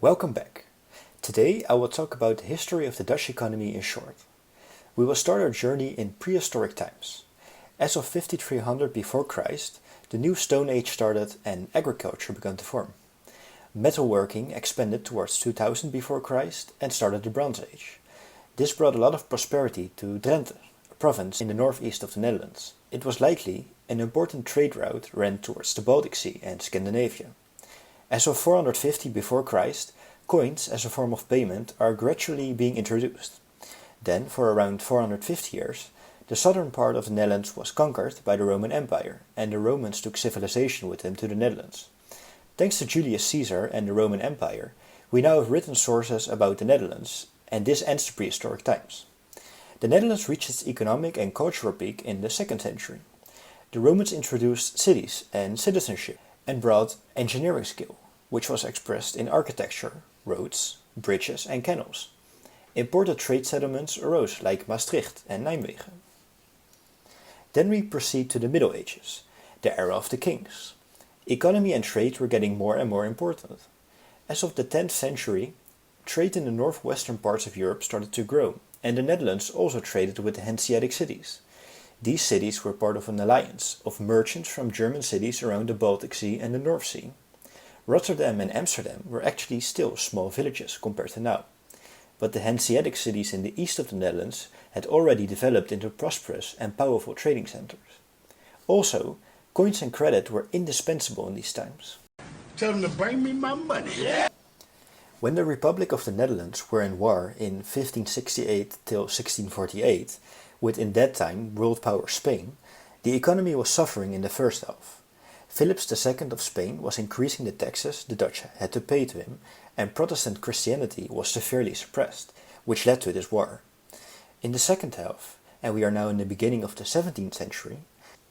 Welcome back. Today I will talk about the history of the Dutch economy in short. We will start our journey in prehistoric times. As of 5300 before Christ, the new Stone Age started and agriculture began to form. Metalworking expanded towards 2000 before Christ and started the Bronze Age. This brought a lot of prosperity to Drenthe, a province in the northeast of the Netherlands. It was likely an important trade route ran towards the Baltic Sea and Scandinavia. As of 450 before Christ, coins as a form of payment are gradually being introduced. Then, for around 450 years, the southern part of the Netherlands was conquered by the Roman Empire, and the Romans took civilization with them to the Netherlands. Thanks to Julius Caesar and the Roman Empire, we now have written sources about the Netherlands, and this ends the prehistoric times. The Netherlands reached its economic and cultural peak in the 2nd century. The Romans introduced cities and citizenship, and brought engineering skill, which was expressed in architecture, roads, bridges and canals. Important trade settlements arose like Maastricht and Nijmegen. Then we proceed to the Middle Ages, the era of the kings. Economy and trade were getting more and more important. As of the 10th century, trade in the northwestern parts of Europe started to grow, and the Netherlands also traded with the Hanseatic cities. These cities were part of an alliance of merchants from German cities around the Baltic Sea and the North Sea. Rotterdam and Amsterdam were actually still small villages compared to now. But the Hanseatic cities in the east of the Netherlands had already developed into prosperous and powerful trading centers. Also, coins and credit were indispensable in these times. Tell them to bring me my money. Yeah. When the Republic of the Netherlands were in war in 1568 till 1648, with in that time world power Spain, the economy was suffering in the first half. Philip II of Spain was increasing the taxes the Dutch had to pay to him, and Protestant Christianity was severely suppressed, which led to this war. In the second half, and we are now in the beginning of the 17th century,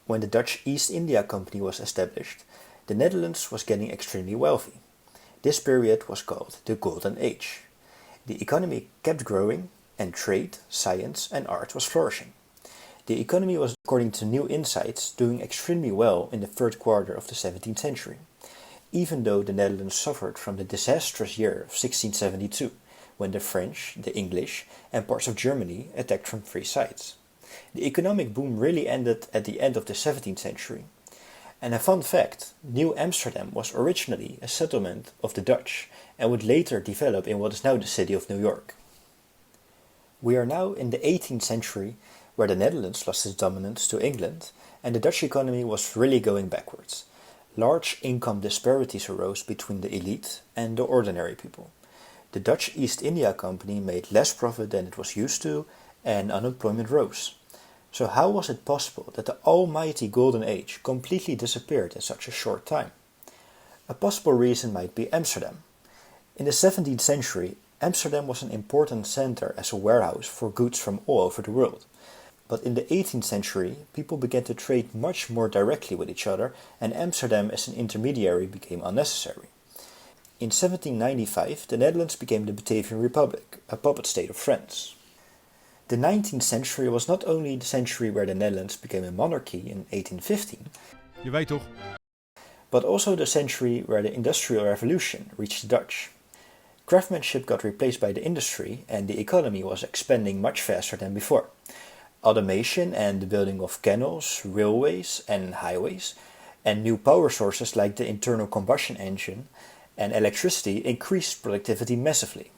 when the Dutch East India Company was established, the Netherlands was getting extremely wealthy. This period was called the Golden Age. The economy kept growing, and trade, science and art was flourishing. The economy was, according to new insights, doing extremely well in the third quarter of the 17th century, even though the Netherlands suffered from the disastrous year of 1672, when the French, the English and parts of Germany attacked from three sides. The economic boom really ended at the end of the 17th century. And a fun fact, New Amsterdam was originally a settlement of the Dutch and would later develop in what is now the city of New York. We are now in the 18th century, where the Netherlands lost its dominance to England and the Dutch economy was really going backwards. Large income disparities arose between the elite and the ordinary people. The Dutch East India Company made less profit than it was used to, and unemployment rose. So how was it possible that the almighty Golden Age completely disappeared in such a short time? A possible reason might be Amsterdam. In the 17th century, Amsterdam was an important center as a warehouse for goods from all over the world. But in the 18th century, people began to trade much more directly with each other, and Amsterdam as an intermediary became unnecessary. In 1795, the Netherlands became the Batavian Republic, a puppet state of France. The 19th century was not only the century where the Netherlands became a monarchy in 1815, Je weet toch? but also the century where the Industrial Revolution reached the Dutch. Craftsmanship got replaced by the industry and the economy was expanding much faster than before. Automation and the building of canals, railways and highways, and new power sources like the internal combustion engine and electricity increased productivity massively.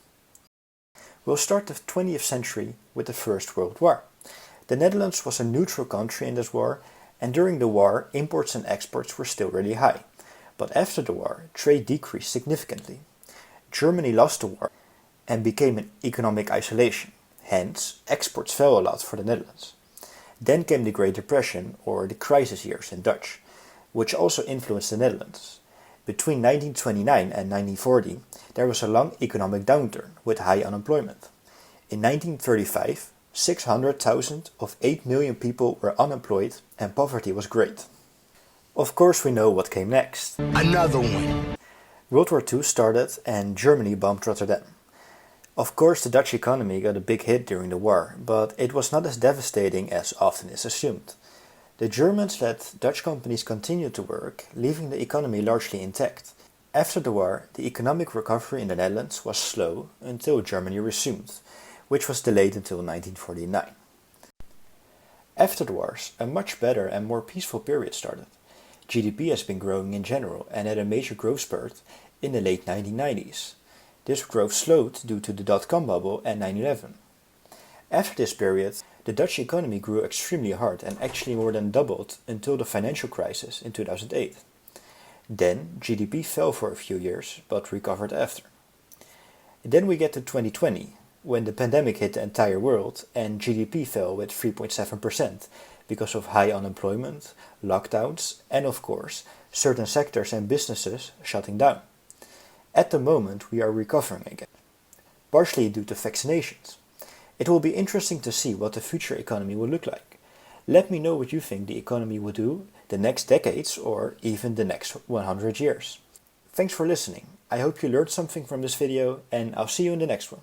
We'll start the 20th century with the First World War. The Netherlands was a neutral country in this war, and during the war imports and exports were still really high. But after the war, trade decreased significantly. Germany lost the war and became in economic isolation. Hence, exports fell a lot for the Netherlands. Then came the Great Depression, or the crisis years in Dutch, which also influenced the Netherlands. Between 1929 and 1940, there was a long economic downturn with high unemployment. In 1935, 600,000 of 8 million people were unemployed and poverty was great. Of course we know what came next. Another one. World War II started and Germany bombed Rotterdam. Of course the Dutch economy got a big hit during the war, but it was not as devastating as often is assumed. The Germans let Dutch companies continue to work, leaving the economy largely intact. After the war, the economic recovery in the Netherlands was slow until Germany resumed, which was delayed until 1949. After the wars, a much better and more peaceful period started. GDP has been growing in general and had a major growth spurt in the late 1990s. This growth slowed due to the dot-com bubble and 9/11. After this period, the Dutch economy grew extremely hard and actually more than doubled until the financial crisis in 2008. Then GDP fell for a few years, but recovered after. Then we get to 2020, when the pandemic hit the entire world and GDP fell with 3.7% because of high unemployment, lockdowns, and of course, certain sectors and businesses shutting down. At the moment, we are recovering again, partially due to vaccinations. It will be interesting to see what the future economy will look like. Let me know what you think the economy will do the next decades or even the next 100 years. Thanks for listening. I hope you learned something from this video and I'll see you in the next one.